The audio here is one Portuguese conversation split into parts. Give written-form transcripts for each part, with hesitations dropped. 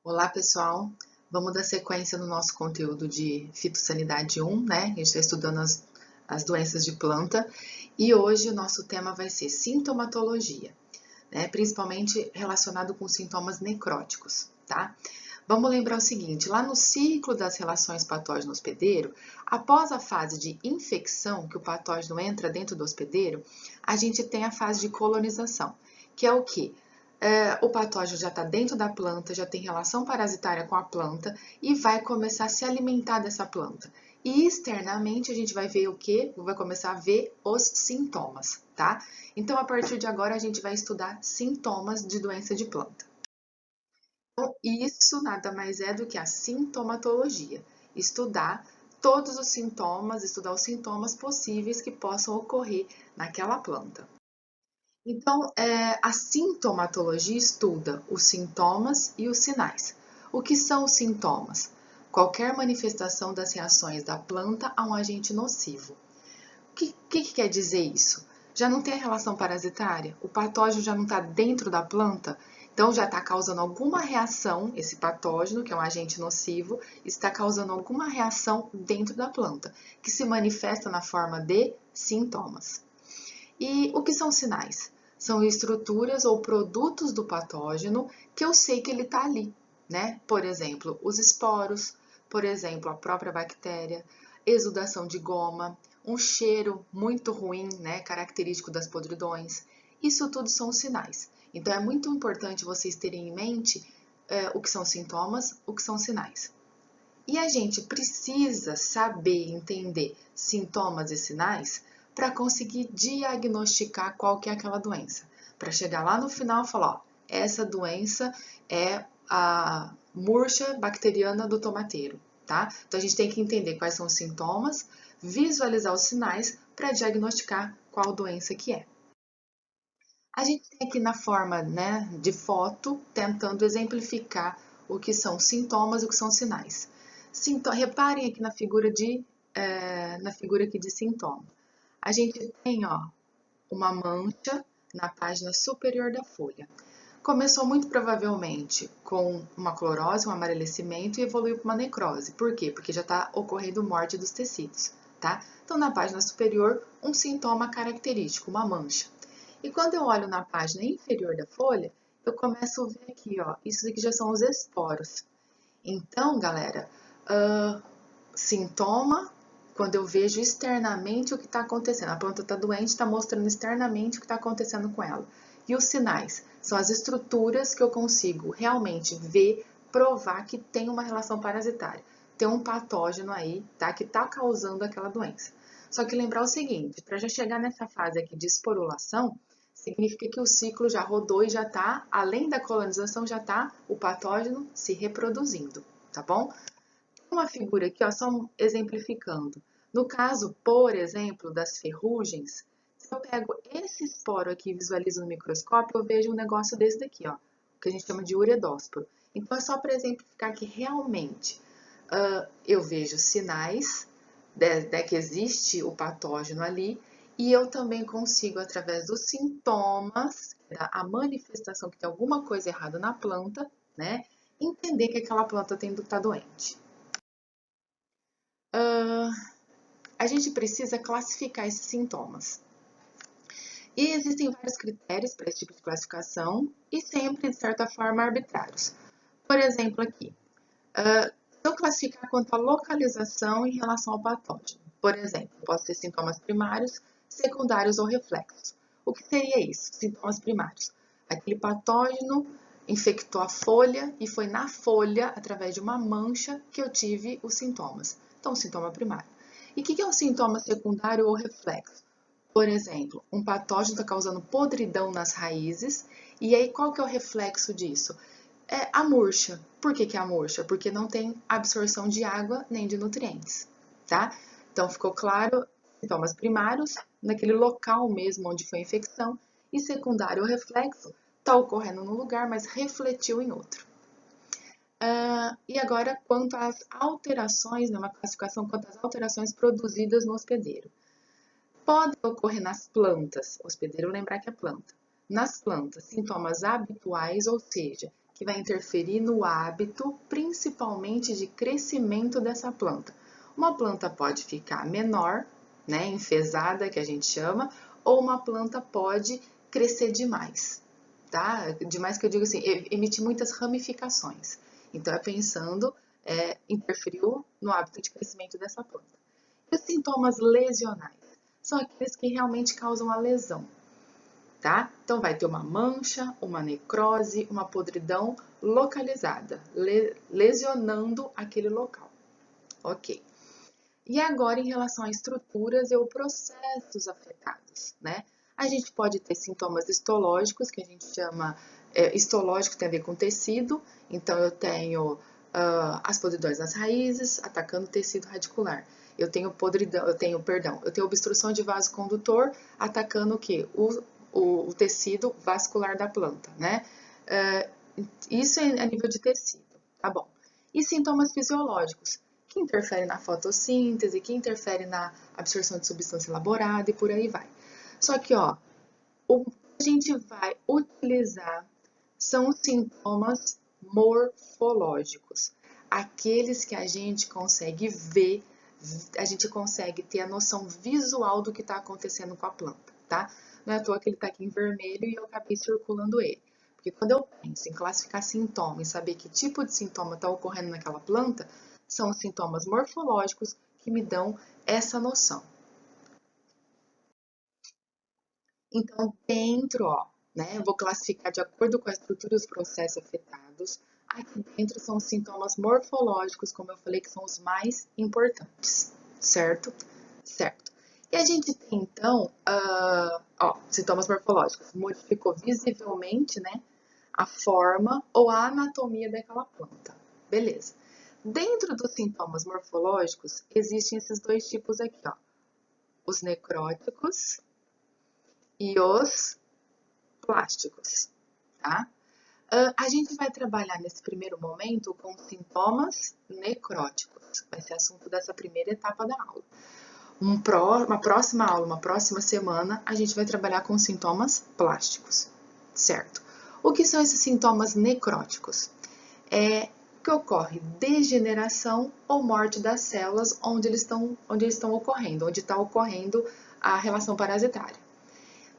Olá, pessoal! Vamos dar sequência no nosso conteúdo de fitossanidade 1, né? A gente está estudando as doenças de planta e hoje o nosso tema vai ser sintomatologia, né? Principalmente relacionado com sintomas necróticos, tá? Vamos lembrar o seguinte, lá no ciclo das relações patógeno-hospedeiro, após a fase de infecção, que o patógeno entra dentro do hospedeiro, a gente tem a fase de colonização, que é o quê? O patógeno já está dentro da planta, já tem relação parasitária com a planta e vai começar a se alimentar dessa planta. E externamente a gente vai ver o quê? Vai começar a ver os sintomas, tá? Então, a partir de agora, a gente vai estudar sintomas de doença de planta. Então, isso nada mais é do que a sintomatologia. Estudar todos os sintomas, estudar os sintomas possíveis que possam ocorrer naquela planta. Então, a sintomatologia estuda os sintomas e os sinais. O que são os sintomas? Qualquer manifestação das reações da planta a um agente nocivo. O que quer dizer isso? Já não tem a relação parasitária? O patógeno já não está dentro da planta? Então, já está causando alguma reação, esse patógeno, que é um agente nocivo, está causando alguma reação dentro da planta, que se manifesta na forma de sintomas. E o que são sinais? São estruturas ou produtos do patógeno que eu sei que ele está ali, né? Por exemplo, os esporos, por exemplo, a própria bactéria, exudação de goma, um cheiro muito ruim, né? Característico das podridões. Isso tudo são sinais. Então, é muito importante vocês terem em mente o que são sintomas, o que são sinais. E a gente precisa saber entender sintomas e sinais para conseguir diagnosticar qual que é aquela doença. Para chegar lá no final e falar, ó, essa doença é a murcha bacteriana do tomateiro, tá? Então a gente tem que entender quais são os sintomas, visualizar os sinais para diagnosticar qual doença que é. A gente tem aqui na forma, né, de foto, tentando exemplificar o que são sintomas e o que são sinais. Reparem aqui na figura aqui de sintoma. A gente tem, ó, uma mancha na página superior da folha. Começou muito provavelmente com uma clorose, um amarelecimento e evoluiu para uma necrose. Por quê? Porque já está ocorrendo morte dos tecidos, tá? Então, na página superior, um sintoma característico, uma mancha. E quando eu olho na página inferior da folha, eu começo a ver aqui, ó, isso aqui já são os esporos. Então, galera, sintoma, quando eu vejo externamente o que está acontecendo. A planta está doente, está mostrando externamente o que está acontecendo com ela. E os sinais são as estruturas que eu consigo realmente ver, provar que tem uma relação parasitária. Tem um patógeno aí, tá? Que está causando aquela doença. Só que lembrar o seguinte, para já chegar nessa fase aqui de esporulação, significa que o ciclo já rodou e já está, além da colonização, já está o patógeno se reproduzindo, tá bom? Uma figura aqui, ó, só exemplificando. No caso, por exemplo, das ferrugens, se eu pego esse esporo aqui e visualizo no microscópio, eu vejo um negócio desse daqui, ó, que a gente chama de uredósporo. Então, é só para exemplificar que realmente eu vejo sinais de que existe o patógeno ali e eu também consigo, através dos sintomas, a manifestação que tem alguma coisa errada na planta, né, entender que aquela planta está doente. A gente precisa classificar esses sintomas. E existem vários critérios para esse tipo de classificação e sempre, de certa forma, arbitrários. Por exemplo, aqui, se eu classificar quanto à localização em relação ao patógeno, por exemplo, posso ter sintomas primários, secundários ou reflexos. O que seria isso? Sintomas primários. Aquele patógeno infectou a folha e foi na folha, através de uma mancha, que eu tive os sintomas. Então, sintoma primário. E o que é um sintoma secundário ou reflexo? Por exemplo, um patógeno está causando podridão nas raízes, e aí qual que é o reflexo disso? É a murcha. Por que é a murcha? Porque não tem absorção de água nem de nutrientes, tá? Então, ficou claro, sintomas primários, naquele local mesmo onde foi a infecção, e secundário, o reflexo, está ocorrendo num lugar, mas refletiu em outro. E agora, quanto às alterações, né, uma classificação quanto às alterações produzidas no hospedeiro. Podem ocorrer nas plantas, hospedeiro lembrar que é planta. Nas plantas, sintomas habituais, ou seja, que vai interferir no hábito, principalmente de crescimento dessa planta. Uma planta pode ficar menor, né, enfesada, que a gente chama, ou uma planta pode crescer demais, tá? Demais que eu digo assim, emitir muitas ramificações. Então, é pensando, interferiu no hábito de crescimento dessa planta. E os sintomas lesionais são aqueles que realmente causam a lesão, tá? Então, vai ter uma mancha, uma necrose, uma podridão localizada, lesionando aquele local. Ok. E agora, em relação a estruturas ou processos afetados, né? A gente pode ter sintomas histológicos, que a gente chama, histológico tem a ver com tecido, então eu tenho as podridões nas raízes, atacando o tecido radicular. Eu tenho obstrução de vaso condutor, atacando o quê? O tecido vascular da planta, né? Isso é a nível de tecido, tá bom. E sintomas fisiológicos, que interferem na fotossíntese, que interferem na absorção de substância elaborada e por aí vai. Só que, ó, o que a gente vai utilizar são os sintomas morfológicos, aqueles que a gente consegue ver, a gente consegue ter a noção visual do que está acontecendo com a planta, tá? Não é à toa que ele está aqui em vermelho e eu acabei circulando ele. Porque quando eu penso em classificar sintoma e saber que tipo de sintoma está ocorrendo naquela planta, são os sintomas morfológicos que me dão essa noção. Então, dentro, ó, né, eu vou classificar de acordo com a estrutura e os processos afetados. Aqui dentro são os sintomas morfológicos, como eu falei, que são os mais importantes, certo? Certo. E a gente tem, então, sintomas morfológicos. Modificou visivelmente, né, a forma ou a anatomia daquela planta. Beleza. Dentro dos sintomas morfológicos, existem esses dois tipos aqui, ó. Os necróticos e os plásticos, tá? A gente vai trabalhar nesse primeiro momento com sintomas necróticos. Vai ser assunto dessa primeira etapa da aula. Uma próxima aula, uma próxima semana, a gente vai trabalhar com sintomas plásticos, certo? O que são esses sintomas necróticos? É que ocorre degeneração ou morte das células onde eles estão ocorrendo, onde está ocorrendo a relação parasitária.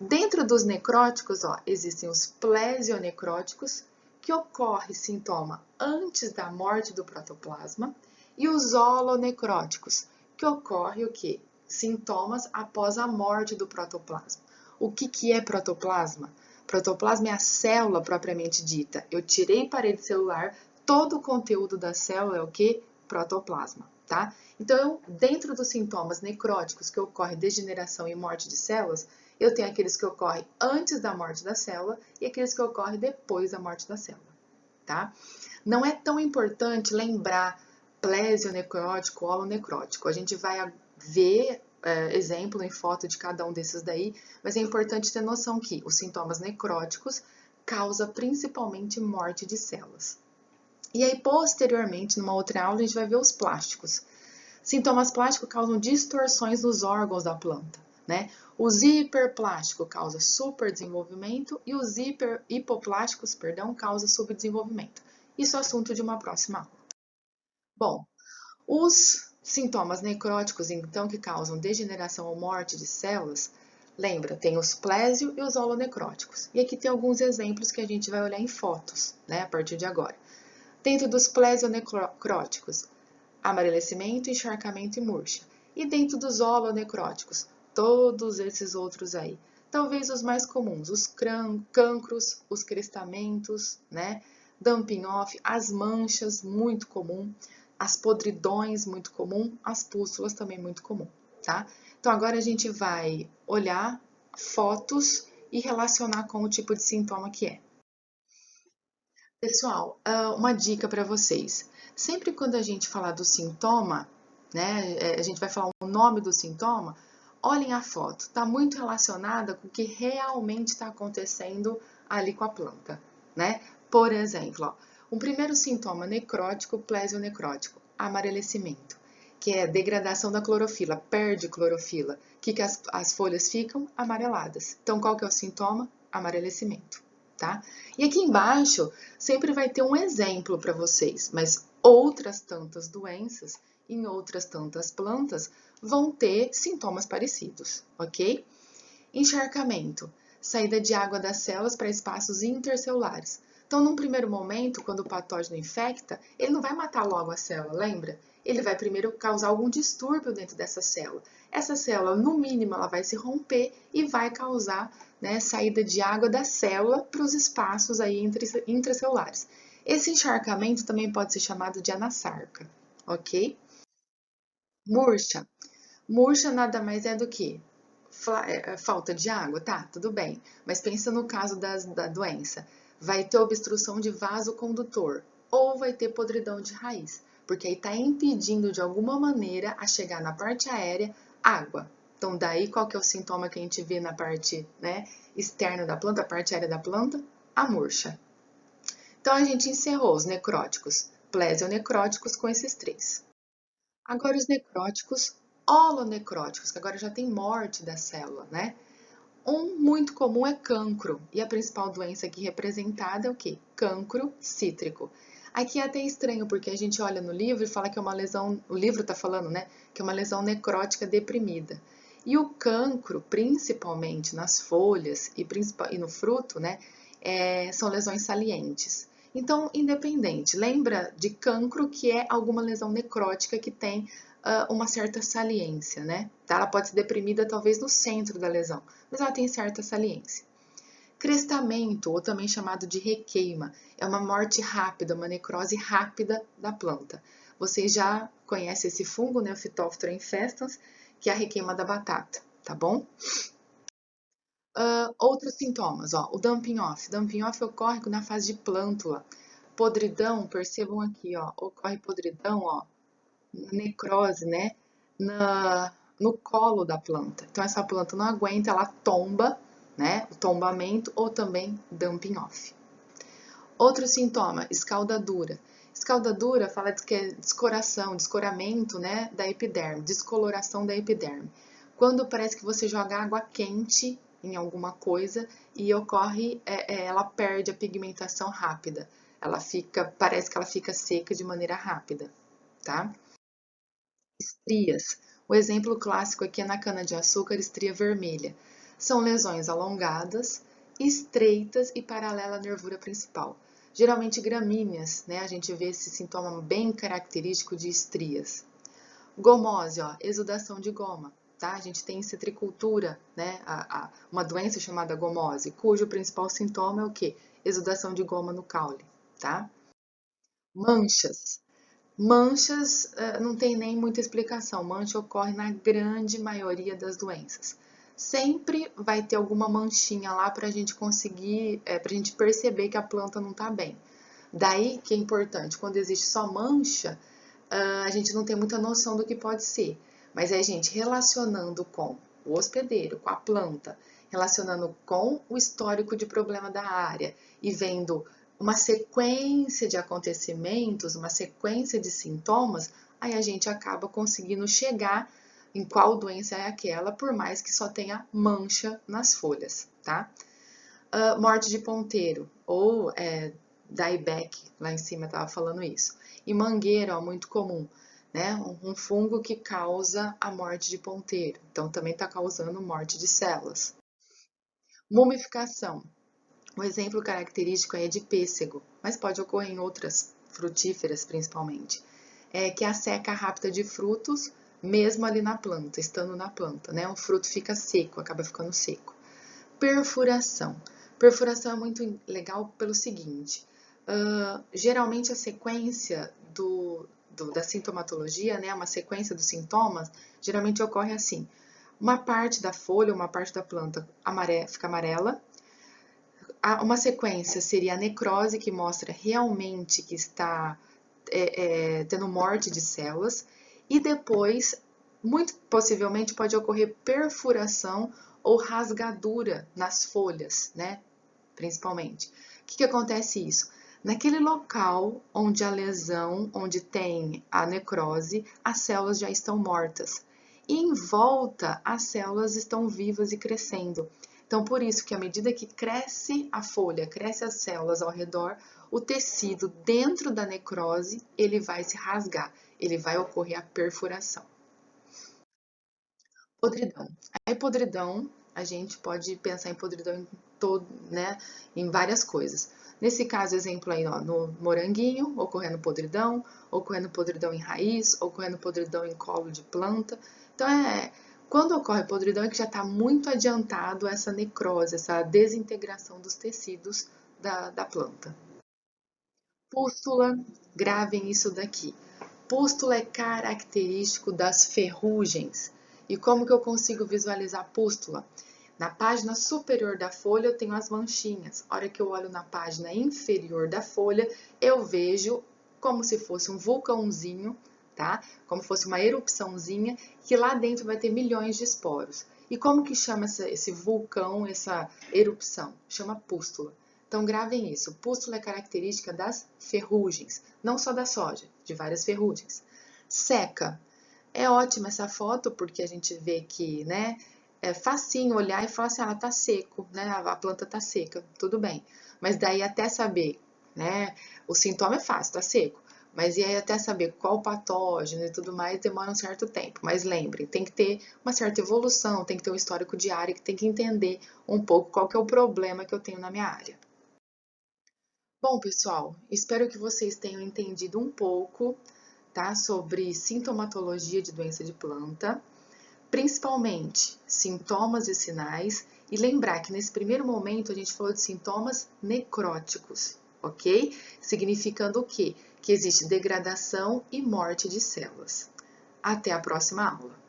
Dentro dos necróticos, ó, existem os plesionecróticos, que ocorre sintoma antes da morte do protoplasma, e os holonecróticos, que ocorre o quê? Sintomas após a morte do protoplasma. O que é protoplasma? Protoplasma é a célula propriamente dita. Eu tirei parede celular, todo o conteúdo da célula é o que? Protoplasma, tá? Então, dentro dos sintomas necróticos que ocorrem degeneração e morte de células, eu tenho aqueles que ocorrem antes da morte da célula e aqueles que ocorrem depois da morte da célula, tá? Não é tão importante lembrar plesionecrótico, holonecrótico. A gente vai ver exemplo em foto de cada um desses daí, mas é importante ter noção que os sintomas necróticos causam principalmente morte de células. E aí, posteriormente, numa outra aula, a gente vai ver os plásticos. Sintomas plásticos causam distorções nos órgãos da planta, né? Os hiperplásticos causam superdesenvolvimento e os hipoplásticos, causam subdesenvolvimento. Isso é assunto de uma próxima aula. Bom, os sintomas necróticos, então, que causam degeneração ou morte de células, lembra, tem os plésio e os holonecróticos. E aqui tem alguns exemplos que a gente vai olhar em fotos, né, a partir de agora. Dentro dos plesionecróticos, amarelecimento, encharcamento e murcha. E dentro dos holonecróticos, todos esses outros aí. Talvez os mais comuns, os cancros, os crestamentos, né? Dumping off, as manchas, muito comum. As podridões, muito comum. As pústulas, também muito comum, tá? Então, agora a gente vai olhar fotos e relacionar com o tipo de sintoma que é. Pessoal, uma dica para vocês. Sempre quando a gente falar do sintoma, né, a gente vai falar o nome do sintoma, olhem a foto. Está muito relacionada com o que realmente está acontecendo ali com a planta, né? Por exemplo, ó, um primeiro sintoma necrótico, plesionecrótico, amarelecimento, que é degradação da clorofila, perde clorofila, que as folhas ficam amareladas. Então, qual que é o sintoma? Amarelecimento, tá? E aqui embaixo sempre vai ter um exemplo para vocês, mas outras tantas doenças em outras tantas plantas vão ter sintomas parecidos, ok? Encharcamento, saída de água das células para espaços intercelulares. Então, num primeiro momento, quando o patógeno infecta, ele não vai matar logo a célula, lembra? Ele vai primeiro causar algum distúrbio dentro dessa célula. Essa célula, no mínimo, ela vai se romper e vai causar, né, saída de água da célula para os espaços aí intracelulares. Esse encharcamento também pode ser chamado de anasarca, ok? Murcha. Murcha nada mais é do que falta de água, tá, tudo bem. Mas pensa no caso da doença. Vai ter obstrução de vaso condutor ou vai ter podridão de raiz, porque aí está impedindo de alguma maneira a chegar na parte aérea água. Então, daí qual que é o sintoma que a gente vê na parte, né, externa da planta, a parte aérea da planta? A murcha. Então, a gente encerrou os necróticos, plesionecróticos com esses três. Agora os necróticos holonecróticos, que agora já tem morte da célula, né? Um muito comum é cancro, e a principal doença aqui representada é o quê? Cancro cítrico. Aqui é até estranho, porque a gente olha no livro e fala que é uma lesão, o livro está falando, né, que é uma lesão necrótica deprimida. E o cancro, principalmente nas folhas e no fruto, né, são lesões salientes. Então, independente, lembra de cancro, que é alguma lesão necrótica que tem uma certa saliência, né? Tá? Ela pode ser deprimida talvez no centro da lesão, mas ela tem certa saliência. Crestamento, ou também chamado de requeima, é uma morte rápida, uma necrose rápida da planta. Vocês já conhecem esse fungo, né, o Phytophthora infestans, que é a requeima da batata, tá bom? Outros sintomas, ó, o dumping off. Dumping off ocorre na fase de plântula. Podridão, percebam aqui, ó, ocorre podridão, ó, necrose, né, no colo da planta. Então, essa planta não aguenta, ela tomba, né, o tombamento ou também dumping off. Outro sintoma, escaldadura. Escaldadura fala de que é descoração, descoramento, né, da epiderme, descoloração da epiderme. Quando parece que você joga água quente em alguma coisa e ocorre, ela perde a pigmentação rápida. Parece que ela fica seca de maneira rápida, tá? Estrias. O exemplo clássico aqui é na cana-de-açúcar, estria vermelha. São lesões alongadas, estreitas e paralelas à nervura principal. Geralmente gramíneas, né? A gente vê esse sintoma bem característico de estrias. Gomose, ó, exudação de goma. Tá? A gente tem citricultura, né? Uma doença chamada gomose, cujo principal sintoma é o quê? Exudação de goma no caule, tá? Manchas. Manchas não tem nem muita explicação. Mancha ocorre na grande maioria das doenças. Sempre vai ter alguma manchinha lá para a gente conseguir, para a gente perceber que a planta não está bem. Daí que é importante, quando existe só mancha, a gente não tem muita noção do que pode ser. Mas é a gente relacionando com o hospedeiro, com a planta, relacionando com o histórico de problema da área e vendo uma sequência de acontecimentos, uma sequência de sintomas, aí a gente acaba conseguindo chegar em qual doença é aquela, por mais que só tenha mancha nas folhas, tá? Morte de ponteiro, ou dieback, lá em cima estava falando isso. E mangueira, ó, muito comum, né? Um fungo que causa a morte de ponteiro, então também está causando morte de células. Mumificação. O exemplo característico é de pêssego, mas pode ocorrer em outras frutíferas principalmente, que é a seca rápida de frutos, mesmo ali na planta, estando na planta, né? O fruto fica seco, acaba ficando seco. Perfuração. Perfuração é muito legal pelo seguinte, geralmente a sequência da sintomatologia, né, uma sequência dos sintomas, geralmente ocorre assim, uma parte da folha, uma parte da planta fica amarela, uma sequência seria a necrose, que mostra realmente que está tendo morte de células, e depois, muito possivelmente, pode ocorrer perfuração ou rasgadura nas folhas, né? Principalmente. O que acontece isso? Naquele local onde a lesão, onde tem a necrose, as células já estão mortas. E em volta, as células estão vivas e crescendo. Então, por isso que à medida que cresce a folha, cresce as células ao redor, o tecido dentro da necrose, ele vai se rasgar, ele vai ocorrer a perfuração. Podridão. Aí, podridão, a gente pode pensar em podridão em todo, né, em várias coisas. Nesse caso, exemplo aí, ó, no moranguinho, ocorrendo podridão em raiz, ocorrendo podridão em colo de planta. Então, quando ocorre podridão é que já está muito adiantado essa necrose, essa desintegração dos tecidos da planta. Pústula, gravem isso daqui. Pústula é característico das ferrugens. E como que eu consigo visualizar a pústula? Na página superior da folha eu tenho as manchinhas. A hora que eu olho na página inferior da folha, eu vejo como se fosse um vulcãozinho, tá? Como fosse uma erupçãozinha, que lá dentro vai ter milhões de esporos. E como que chama esse vulcão, essa erupção? Chama pústula. Então, gravem isso. Pústula é característica das ferrugens, não só da soja, de várias ferrugens. Seca. É ótima essa foto, porque a gente vê que, né, é facinho olhar e falar assim, tá seco, né, a planta tá seca, tudo bem. Mas daí até saber, né, o sintoma é fácil, tá seco. Mas e aí até saber qual patógeno e tudo mais demora um certo tempo. Mas lembrem, tem que ter uma certa evolução, tem que ter um histórico de área, que tem que entender um pouco qual que é o problema que eu tenho na minha área. Bom, pessoal, espero que vocês tenham entendido um pouco, tá, sobre sintomatologia de doença de planta, principalmente sintomas e sinais, e lembrar que nesse primeiro momento a gente falou de sintomas necróticos, ok? Significando o quê? Que existe degradação e morte de células. Até a próxima aula!